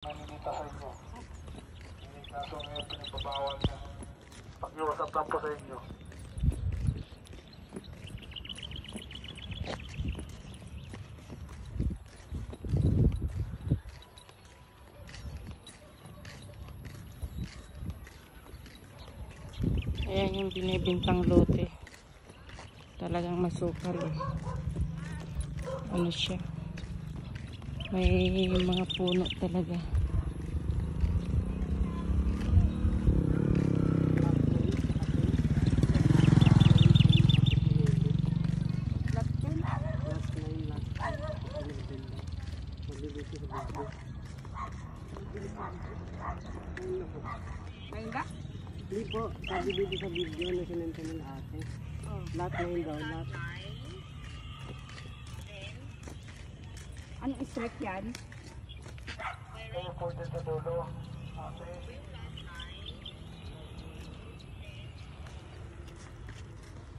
Maninita sa inyo. Hindi kaso ngayon pinagbabawal niya. Pag-iwasap lang po sa inyo. Ayan yung binibintang lote. Talagang masukal eh. Ano siya? May mga puno talaga. Hindi po, sabi dito sa video na sinenta nila ate. Lahat na yun daw, lahat. Anong street yan? Kaya po dito sa dulo. Ate.